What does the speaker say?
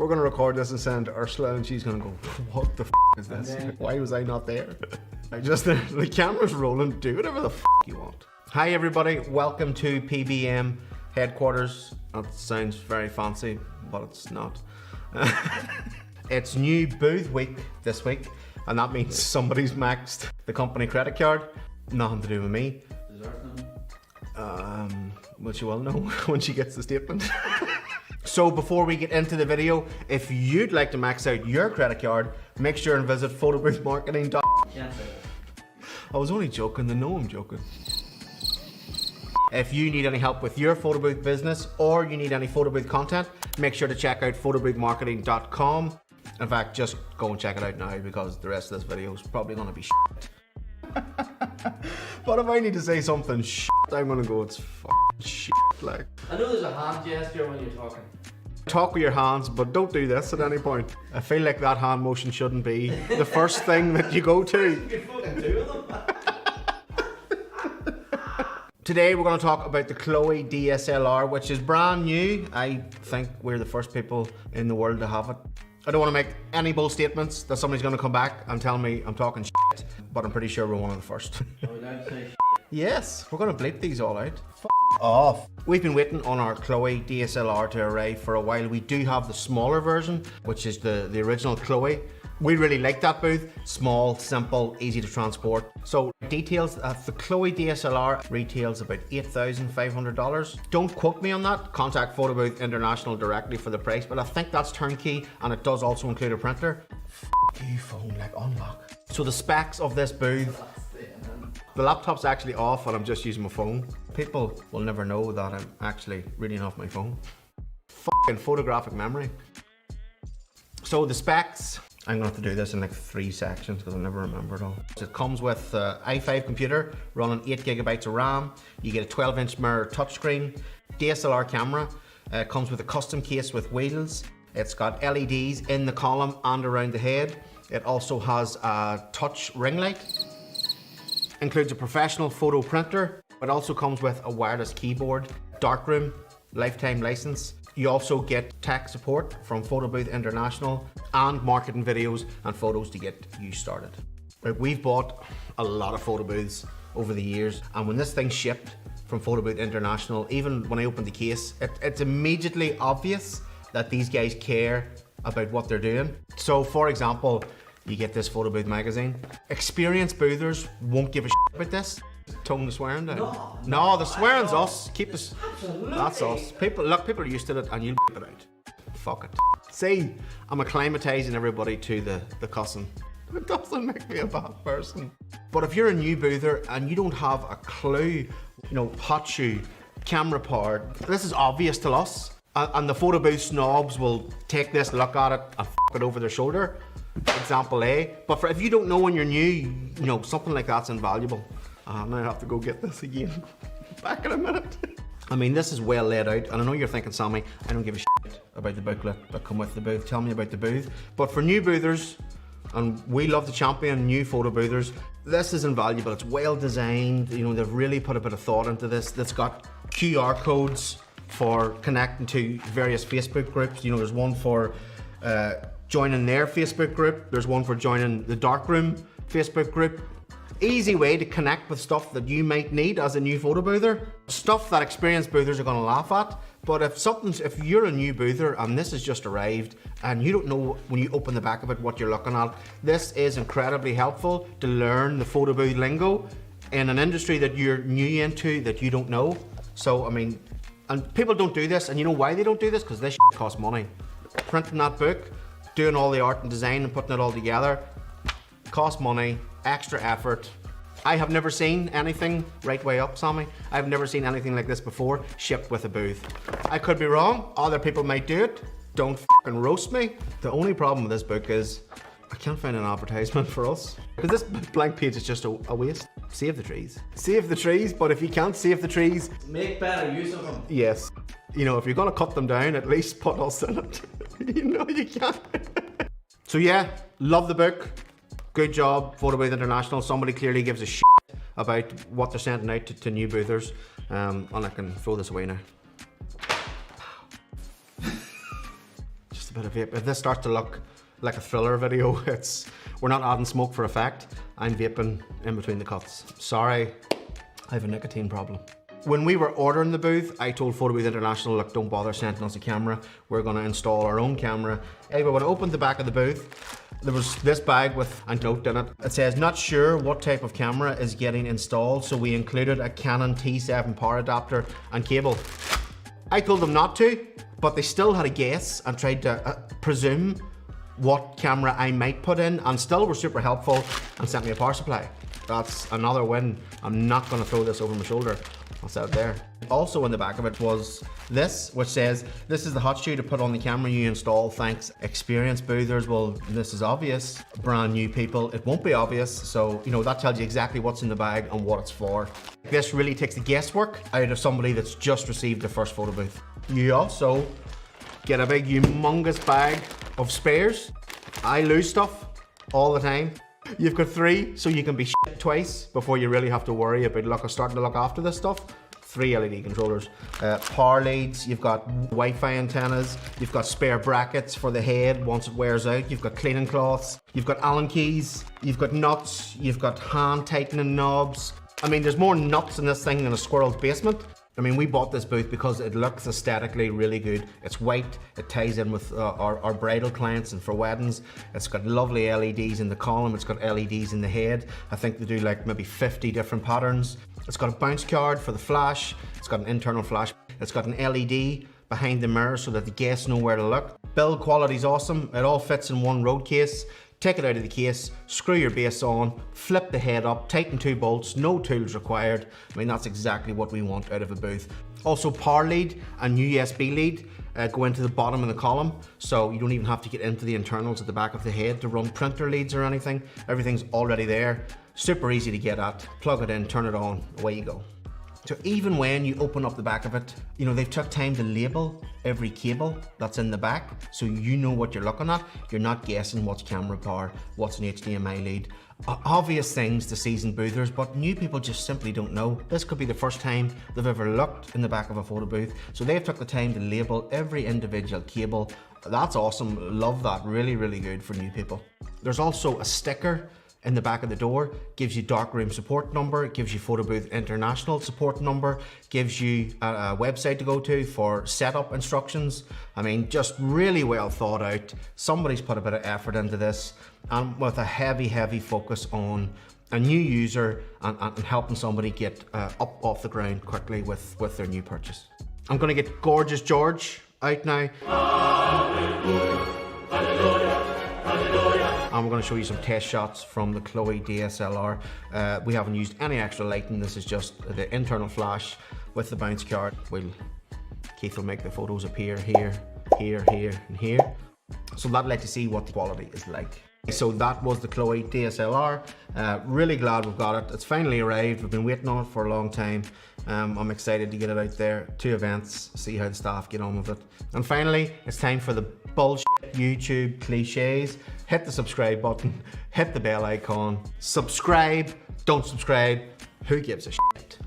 We're gonna record this and send Ursula, and she's gonna go, what the f is this? Like, why was I not there? The camera's rolling, do whatever the f you want. Hi everybody, welcome to PBM headquarters. That sounds very fancy, but it's not. It's new booth week this week, and that means somebody's maxed the company credit card. Nothing to do with me. Well, she will know when she gets the statement. So before we get into the video, if you'd like to max out your credit card, make sure and visit photoboothmarketing. I was only joking, they know I'm joking. If you need any help with your photo booth business or you need any photo booth content, make sure to check out photoboothmarketing.com. In fact, just go and check it out now because the rest of this video is probably gonna be shit. But if I need to say something shit, I'm gonna go, it's fucking shit, like. I know there's a hand gesture when you're talking. Talk with your hands, but don't do this at any point. I feel like that hand motion shouldn't be the first thing that you go to. You could fucking do them. Today we're going to talk about the Cloee DSLR, which is brand new. I think we're the first people in the world to have it. I don't want to make any bold statements that somebody's going to come back and tell me I'm talking shit, but I'm pretty sure we're one of the first. Are we allowed to say shit? Yes, we're going to bleep these all out. F off. We've been waiting on our Cloee DSLR to arrive for a while. We do have the smaller version, which is the original Cloee. We really like that booth. Small, simple, easy to transport. So details, the Cloee DSLR retails about $8,500. Don't quote me on that. Contact Photo Booth International directly for the price, but I think that's turnkey and it does also include a printer. F you phone, like unlock. So the specs of this booth, the laptop's actually off and I'm just using my phone. People will never know that I'm actually reading off my phone. Fucking photographic memory. So the specs, I'm gonna have to do this in like 3 sections because I never remember it all. It comes with i5 computer running 8 gigabytes of RAM. You get a 12-inch mirror touchscreen, DSLR camera. It comes with a custom case with wheels. It's got LEDs in the column and around the head. It also has a touch ring light. Includes a professional photo printer. It also comes with a wireless keyboard, darkroom, lifetime license. You also get tech support from Photo Booth International and marketing videos and photos to get you started. Right, we've bought a lot of photo booths over the years, and when this thing shipped from Photo Booth International, even when I opened the case, it's immediately obvious that these guys care about what they're doing. So for example, you get this Photo Booth magazine. Experienced boothers won't give a shit about this. Tone the swearing down. No, the swearing's us. Keep this. Absolutely. That's us. People are used to it and you'll beep it out. Fuck it. See, I'm acclimatizing everybody to the cussing. It doesn't make me a bad person. But if you're a new boother and you don't have a clue, you know, hot shoe, camera powered, this is obvious to us. And the photo booth snobs will take this, look at it and f it over their shoulder. Example A. But if you don't know when you're new, you know, something like that's invaluable. Now I have to go get this again. Back in a minute. I mean, this is well laid out, and I know you're thinking, Sammy, I don't give a shit about the booklet that come with the booth. Tell me about the booth. But for new boothers, and we love to champion new photo boothers, this is invaluable. It's well designed. You know, they've really put a bit of thought into this. It's got QR codes for connecting to various Facebook groups. You know, there's one for joining their Facebook group. There's one for joining the Darkroom Facebook group. Easy way to connect with stuff that you might need as a new photo boother. Stuff that experienced boothers are gonna laugh at. But if you're a new boother and this has just arrived and you don't know when you open the back of it what you're looking at, this is incredibly helpful to learn the photo booth lingo in an industry that you're new into that you don't know. So, I mean, and people don't do this, and you know why they don't do this? Because this shit costs money. Printing that book, doing all the art and design and putting it all together, costs money, extra effort. I have never seen anything, right way up, Sammy. I've never seen anything like this before, shipped with a booth. I could be wrong, other people might do it. Don't fucking roast me. The only problem with this book is I can't find an advertisement for us. Because this blank page is just a waste. Save the trees. Save the trees, but if you can't save the trees, make better use of them. Yes. You know, if you're gonna cut them down, at least put us in it. You know you can't. So yeah, love the book. Good job, Photo Booth International. Somebody clearly gives a shit about what they're sending out to new boothers. And I can throw this away now. Just bit of vape. If this starts to look like a thriller video, we're not adding smoke for effect. I'm vaping in between the cuts. Sorry, I have a nicotine problem. When we were ordering the booth, I told Photo Booth International, look, don't bother sending us a camera. We're gonna install our own camera. Anyway, when I opened the back of the booth, there was this bag with a note in it. It says, not sure what type of camera is getting installed, so we included a Canon T7 power adapter and cable. I told them not to, but they still had a guess and tried to presume what camera I might put in, and still were super helpful and sent me a power supply. That's another win. I'm not gonna throw this over my shoulder. I'll set it there. Also in the back of it was this, which says, this is the hot shoe to put on the camera you install, thanks. Experienced boothers, well, this is obvious. Brand new people, it won't be obvious. So, you know, that tells you exactly what's in the bag and what it's for. This really takes the guesswork out of somebody that's just received their first photo booth. You also get a big humongous bag of spares. I lose stuff all the time. You've got 3, so you can be shit twice before you really have to worry about starting to look after this stuff. 3 LED controllers, power leads, you've got Wi-Fi antennas, you've got spare brackets for the head once it wears out, you've got cleaning cloths, you've got Allen keys, you've got nuts, you've got hand tightening knobs. I mean, there's more nuts in this thing than a squirrel's basement. I mean, we bought this booth because it looks aesthetically really good. It's white, it ties in with our bridal clients and for weddings. It's got lovely LEDs in the column, it's got LEDs in the head. I think they do like maybe 50 different patterns. It's got a bounce card for the flash, it's got an internal flash, it's got an LED behind the mirror so that the guests know where to look. Build quality's awesome, it all fits in one road case. Take it out of the case, screw your base on, flip the head up, tighten 2 bolts, no tools required. I mean, that's exactly what we want out of a booth. Also, power lead and USB lead go into the bottom of the column, so you don't even have to get into the internals at the back of the head to run printer leads or anything. Everything's already there. Super easy to get at. Plug it in, turn it on, away you go. So even when you open up the back of it, you know, they've took time to label every cable that's in the back, so you know what you're looking at. You're not guessing what's camera power, what's an HDMI lead. Obvious things to seasoned boothers, but new people just simply don't know. This could be the first time they've ever looked in the back of a photo booth, so they've took the time to label every individual cable. That's awesome, love that, really, really good for new people. There's also a sticker in the back of the door, gives you darkroom support number, it gives you Photo Booth International support number, gives you a website to go to for setup instructions. I mean, just really well thought out. Somebody's put a bit of effort into this, and with a heavy, heavy focus on a new user and helping somebody get up off the ground quickly with their new purchase. I'm gonna get Gorgeous George out now. Hallelujah, hallelujah. And we're going to show you some test shots from the Cloee DSLR. We haven't used any extra lighting. This is just the internal flash with the bounce card. Keith will make the photos appear here, here, here, and here. So that'll let you see what the quality is like. So that was the Cloee DSLR. Really glad we've got it. It's finally arrived. We've been waiting on it for a long time. I'm excited to get it out there. 2 events, see how the staff get on with it. And finally, it's time for the bullshit YouTube cliches. Hit the subscribe button, hit the bell icon, subscribe, don't subscribe, who gives a shit?